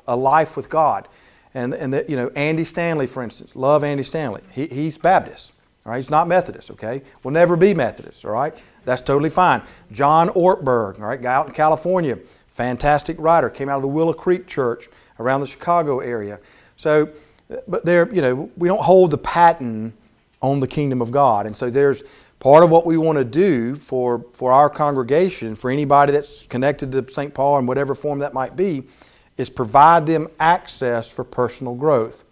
a life with God. And that, Andy Stanley, for instance, love Andy Stanley. He's Baptist, all right? He's not Methodist, okay? Will never be Methodist, all right? That's totally fine. John Ortberg, all right, guy out in California, fantastic writer, came out of the Willow Creek Church around the Chicago area. So, but we don't hold the patent on the kingdom of God. And so there's part of what we want to do for our congregation, for anybody that's connected to St. Paul in whatever form that might be, is provide them access for personal growth.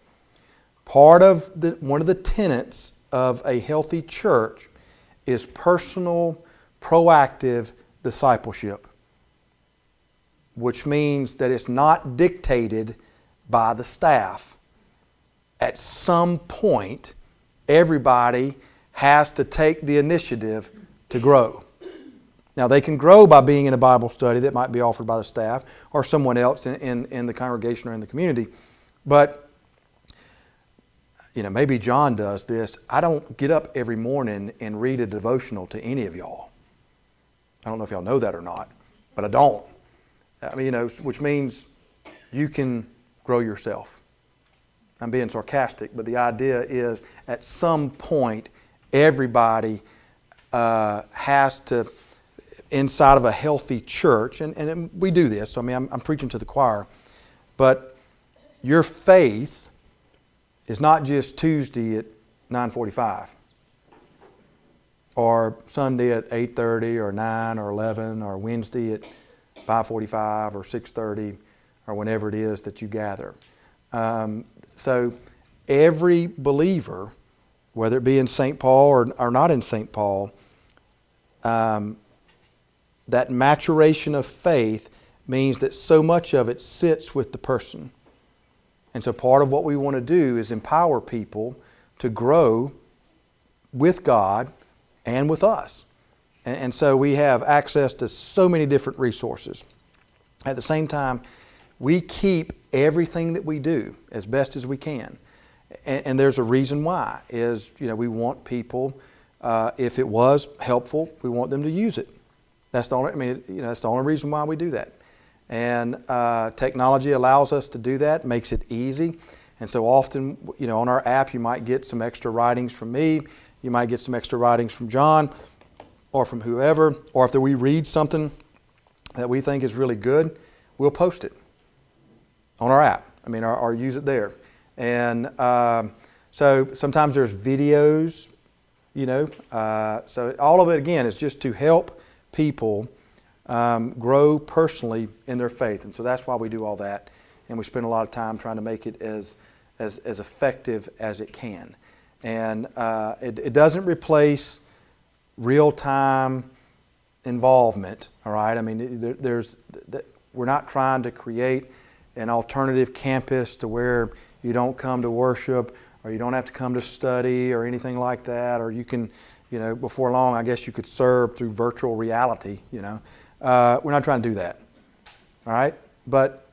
One of the tenets of a healthy church is personal, proactive discipleship, which means that it's not dictated by the staff. At some point, everybody has to take the initiative to grow. Now, they can grow by being in a Bible study that might be offered by the staff or someone else in the congregation or in the community. But, maybe John does this. I don't get up every morning and read a devotional to any of y'all. I don't know if y'all know that or not, but I don't. I mean, which means you can grow yourself. I'm being sarcastic, but the idea is at some point, everybody has to, inside of a healthy church, and we do this, so I'm preaching to the choir, but your faith is not just Tuesday at 9:45 or Sunday at 8:30 or 9 or 11 or Wednesday at 5:45 or 6:30 or whenever it is that you gather. So every believer, whether it be in St. Paul or not in St. Paul, that maturation of faith means that so much of it sits with the person. And so part of what we want to do is empower people to grow with God and with us. And so we have access to so many different resources. At the same time, we keep everything that we do as best as we can. And there's a reason why, is, we want people, if it was helpful, we want them to use it. That's the only, that's the only reason why we do that. And technology allows us to do that, makes it easy. And so often, on our app, you might get some extra writings from me, you might get some extra writings from John, or from whoever, or if we read something that we think is really good, we'll post it on our app. Or use it there. And so sometimes there's videos, so all of it, again, is just to help people grow personally in their faith. And so that's why we do all that. And we spend a lot of time trying to make it as effective as it can. And it doesn't replace real-time involvement, all right? We're not trying to create an alternative campus to where, you don't come to worship, or you don't have to come to study or anything like that, or you can, before long, I guess you could serve through virtual reality, We're not trying to do that. All right? But,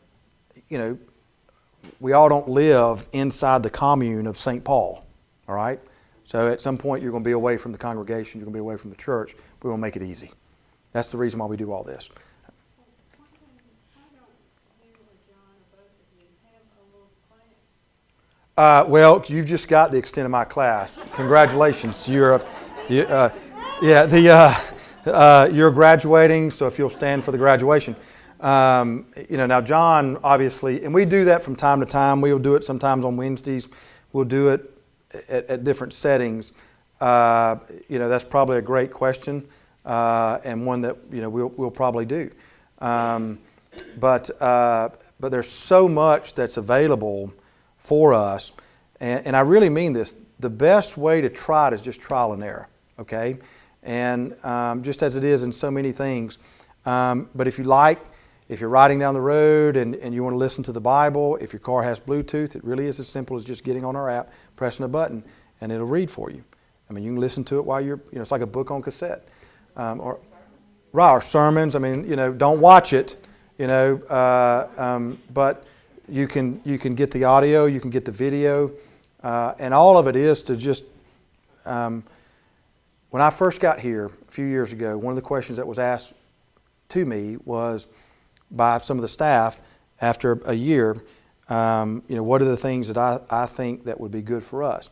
we all don't live inside the commune of St. Paul. All right? So at some point you're going to be away from the congregation, you're going to be away from the church. We want to make it easy. That's the reason why we do all this. Well, you've just got the extent of my class. Congratulations. You're graduating, so if you'll stand for the graduation. Now John, obviously, and we do that from time to time. We'll do it sometimes on Wednesdays. We'll do it at different settings. That's probably a great question, and one that we'll probably do. But there's so much that's available for us, and I really mean this. The best way to try it is just trial and error. Okay, and just as it is in so many things. But if you're riding down the road and you want to listen to the Bible, if your car has Bluetooth, it really is as simple as just getting on our app, pressing a button, and it'll read for you. I mean, you can listen to it while you're, it's like a book on cassette. Or sermons. I mean, don't watch it, but you can get the audio, you can get the video, and all of it is to just, when I first got here a few years ago, one of the questions that was asked to me was by some of the staff after a year, what are the things that I think that would be good for us?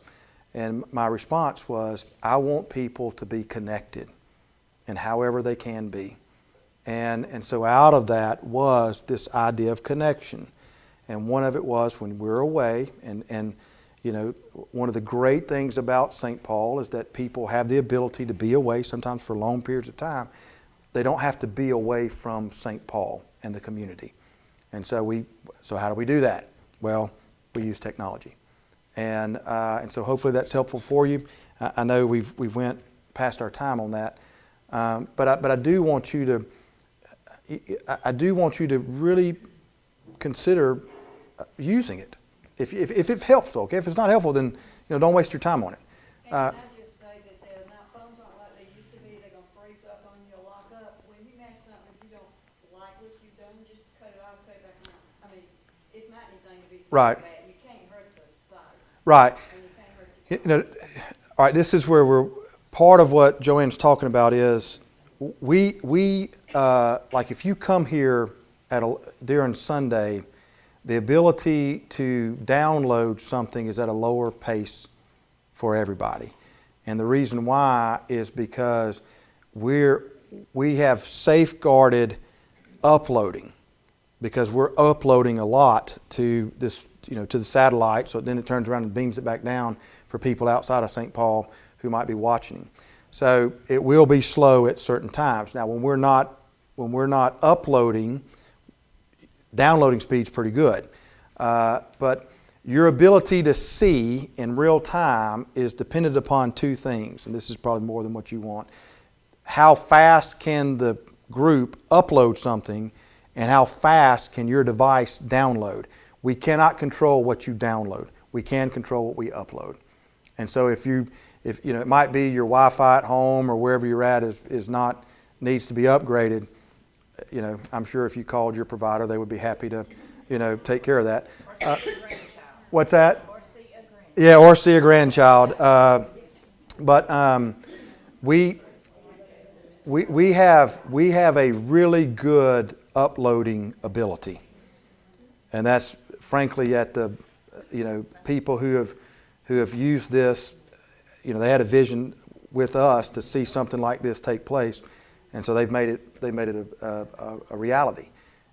And my response was, I want people to be connected, and however they can be. And so out of that was this idea of connection. And one of it was when we're away, and one of the great things about St. Paul is that people have the ability to be away sometimes for long periods of time. They don't have to be away from St. Paul and the community. And so how do we do that? Well, we use technology. And so hopefully that's helpful for you. I know we've went past our time on that. But I do want you to really consider using it. If it helps, okay? If it's not helpful, then don't waste your time on it. And I just say that now phones aren't like they used to be. They're gonna freeze up on you, lock up. When you match something, if you don't like what you've done, just cut it off, cut it back on. I mean, it's not anything to be scared Right. at. You can't hurt the site. Right. And you can't hurt the All right. This is where part of what Joanne's talking about is we like if you come here during Sunday, the ability to download something is at a lower pace for everybody. And the reason why is because we have safeguarded uploading, because we're uploading a lot to this, to the satellite, so then it turns around and beams it back down for people outside of St. Paul who might be watching. So it will be slow at certain times. Now when we're not uploading, downloading speed's pretty good. But your ability to see in real time is dependent upon two things, and this is probably more than what you want. How fast can the group upload something, and how fast can your device download? We cannot control what you download. We can control what we upload. And so if it might be your Wi-Fi at home or wherever you're at needs to be upgraded. I'm sure if you called your provider, they would be happy to, take care of that. What's that? Or see a grandchild. Yeah, or see a grandchild. But we have a really good uploading ability, and that's frankly at the, people who have used this. They had a vision with us to see something like this take place. And so they made it a reality.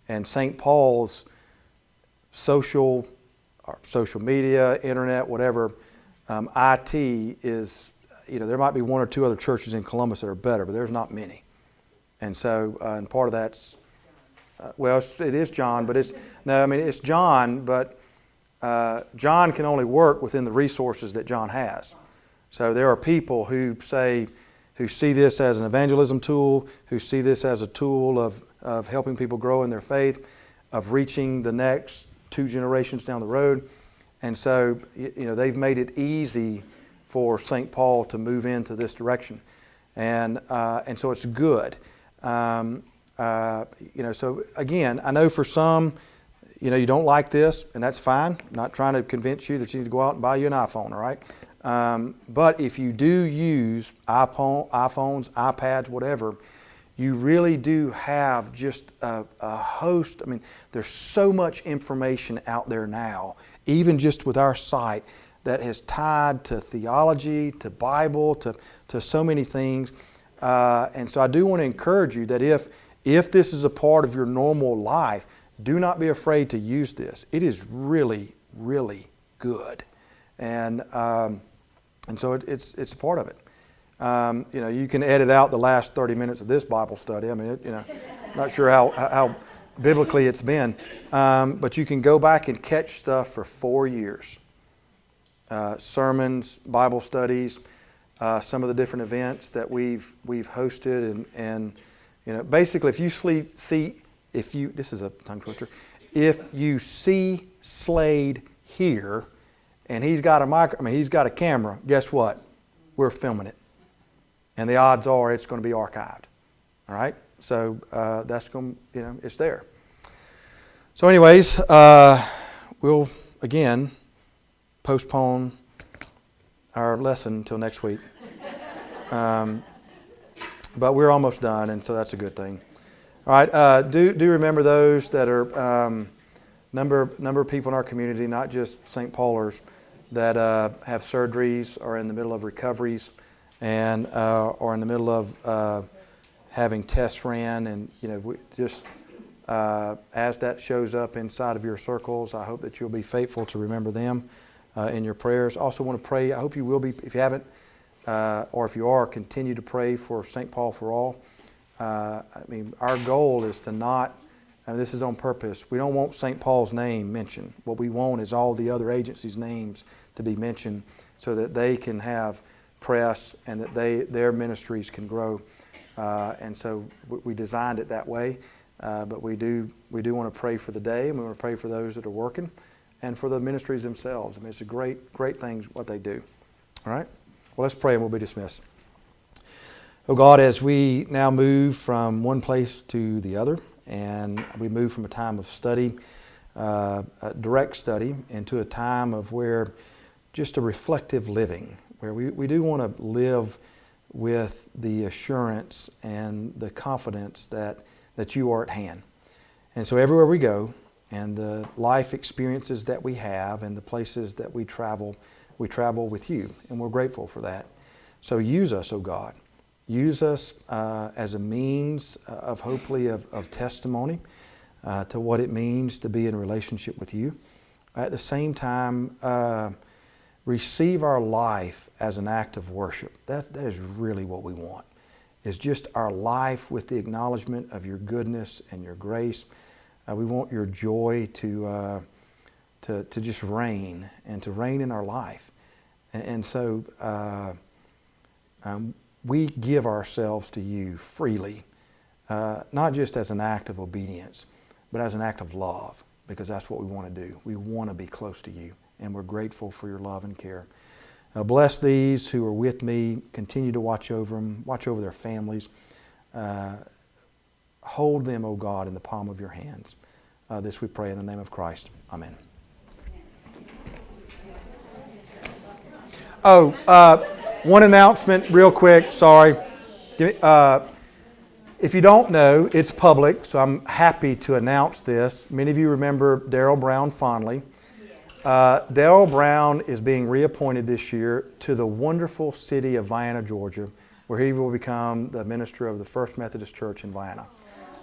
And St. Paul's social media, internet, whatever, IT is, there might be one or two other churches in Columbus that are better, but there's not many. And so, and part of that's, it is John, but it's John, but John can only work within the resources that John has. So there are people who see this as an evangelism tool, who see this as a tool of helping people grow in their faith, of reaching the next 2 generations down the road. And so, they've made it easy for St. Paul to move into this direction. And so it's good. So again, I know for some, you don't like this, and that's fine. I'm not trying to convince you that you need to go out and buy you an iPhone, all right? But if you do use iPhones, iPads, whatever, you really do have just a host. I mean, there's so much information out there now, even just with our site, that is tied to theology, to Bible, to so many things. And so I do want to encourage you that if this is a part of your normal life, do not be afraid to use this. It is really, really good. And so it's a part of it. You can edit out the last 30 minutes of this Bible study. I mean, not sure how biblically it's been, but you can go back and catch stuff for 4 years. Sermons, Bible studies, some of the different events that we've hosted, and basically, if this is a tongue twister, if you see Slade here, and he's got a camera, guess what? We're filming it. And the odds are it's going to be archived. All right? So that's going to, it's there. So anyways, we'll, again, postpone our lesson until next week. But we're almost done, and so that's a good thing. All right, do remember those that are number of people in our community, not just St. Paulers, that have surgeries or in the middle of recoveries, and or in the middle of having tests ran, and as that shows up inside of your circles, I hope that you'll be faithful to remember them in your prayers. Also want to pray. I hope you will be, if you haven't, or if you are, continue to pray for St. Paul for All. Our goal is to not, this is on purpose, we don't want St. Paul's name mentioned. What we want is all the other agencies' names to be mentioned so that they can have press and that their ministries can grow. And so we designed it that way. But we do want to pray for the day, and we want to pray for those that are working and for the ministries themselves. It's a great thing what they do. All right? Well, let's pray and we'll be dismissed. Oh God, as we now move from one place to the other, and we move from a time of study, a direct study, into a time of where just a reflective living, where we do want to live with the assurance and the confidence that you are at hand. And so everywhere we go, and the life experiences that we have, and the places that we travel with you, and we're grateful for that. So use us, oh God. Use us as a means of hopefully of testimony to what it means to be in a relationship with you. At the same time, receive our life as an act of worship. That is really what we want. Is just our life with the acknowledgement of your goodness and your grace. We want your joy to just reign, and to reign in our life. And so we give ourselves to you freely, not just as an act of obedience, but as an act of love, because that's what we want to do. We want to be close to you, and we're grateful for your love and care. Bless these who are with me. Continue to watch over them. Watch over their families. Hold them, O God, in the palm of your hands. This we pray in the name of Christ. Amen. One announcement real quick. Sorry. If you don't know, it's public, so I'm happy to announce this. Many of you remember Darrell Brown fondly. Darrell Brown is being reappointed this year to the wonderful city of Vienna, Georgia, where he will become the minister of the First Methodist Church in Vienna.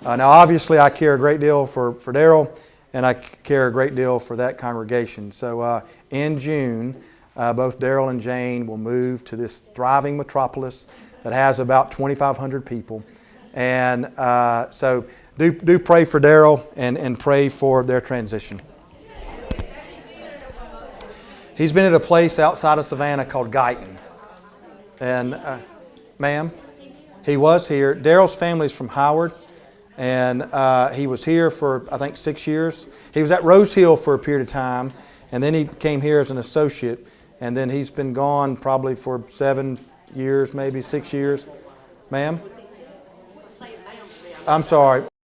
Now, obviously, I care a great deal for Darrell, and I care a great deal for that congregation. So in June, both Darrell and Jane will move to this thriving metropolis that has about 2,500 people. And so do pray for Darrell and pray for their transition. He's been at a place outside of Savannah called Guyton. And, ma'am, he was here. Darrell's family's from Howard. And he was here for, I think, 6 years. He was at Rose Hill for a period of time. And then he came here as an associate, and then he's been gone probably for 7 years, maybe 6 years. Ma'am? I'm sorry.